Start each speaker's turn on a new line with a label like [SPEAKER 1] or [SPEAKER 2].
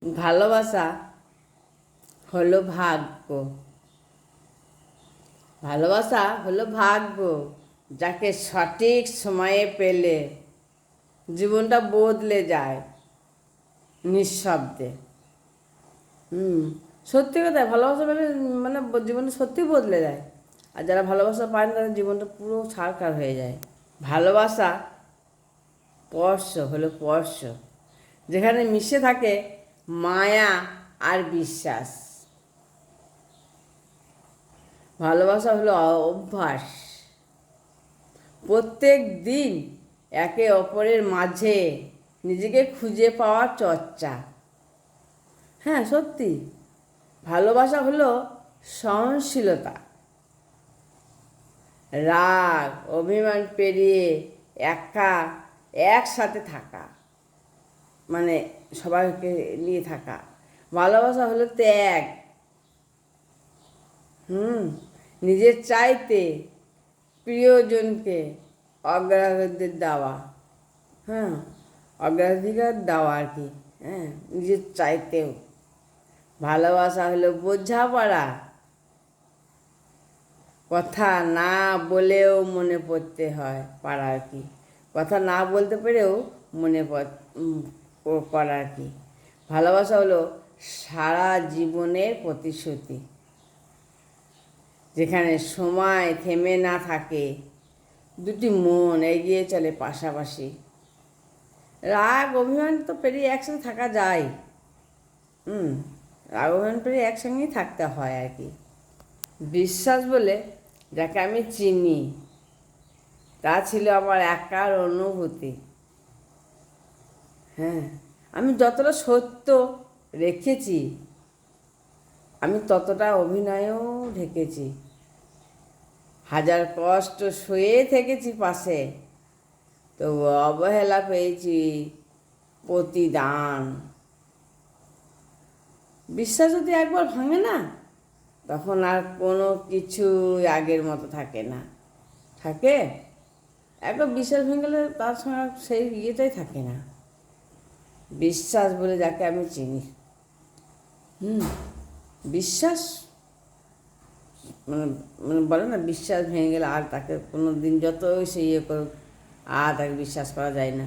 [SPEAKER 1] ভালোবাসা হলো ভাগ্য। ভালোবাসা হলো ভাগ্য, যাকে সঠিক সময়ে পেলে জীবনটা বদলে যায় নিঃশব্দে। সত্যি কথা, ভালোবাসা পেলে মানে জীবনটা সত্যি বদলে যায়। আর যারা ভালোবাসা পায় না তাদের জীবনটা পুরো ছারখার হয়ে যায়। ভালোবাসা স্পর্শ, যেখানে মিশে থাকে মায়া আর বিশ্বাস। ভালোবাসা হলো অভ্যাস, প্রত্যেক দিন একে অপরের মাঝে নিজেকে খুঁজে পাওয়ার চর্চা। হ্যাঁ, সত্যি ভালোবাসা হলো সহনশীলতা, রাগ অভিমান পেরিয়ে একসাথে থাকা, মানে সবাইকে নিয়ে থাকা। ভালোবাসা হলো ত্যাগ, নিজের চাইতে প্রিয়জনকে অগ্রাধিকার দেওয়া। হ্যাঁ, অগ্রাধিকার দেওয়া আর কি। হ্যাঁ, নিজের চাইতেও। ভালোবাসা হলো বোঝাপড়া, কথা না বলেও মনে পড়তে হয় পারা আর কি। কথা না বলতে পেরেও মনে করা আর কি। ভালোবাসা হলো সারা জীবনের প্রতিশ্রুতি, যেখানে সময় থেমে না থাকে, দুটি মন এগিয়ে চলে পাশাপাশি। রাগ অভিমান তো পেরিয়ে একসাথে থাকা যায়। রাগ অভিমান পেরিয়ে একসঙ্গেই থাকতে হয় আর কি। বিশ্বাস বলে যাকে আমি চিনি, তা ছিল আমার একার অনুভূতি। হ্যাঁ, আমি যতটা সত্য রেখেছি, আমি ততটা অভিনয়ও ঢেকেছি। হাজার কষ্ট সয়ে থেকেছি পাশে, তো অবহেলা পেয়েছি প্রতিদান। বিশ্বাস যদি একবার ভাঙে না, তখন আর কোনো কিছু আগের মতো থাকে না। থাকে একবার বিশ্বাস ভেঙে গেলে তার সঙ্গে সেই ইয়েটাই থাকে না। বিশ্বাস বলে যাকে আমি চিনি, বিশ্বাস মানে মানে বলে না, বিশ্বাস ভেঙে গেলে আর তাকে কোনো দিন যতই সে ইয়ে করুক, আর তাকে বিশ্বাস করা যায় না।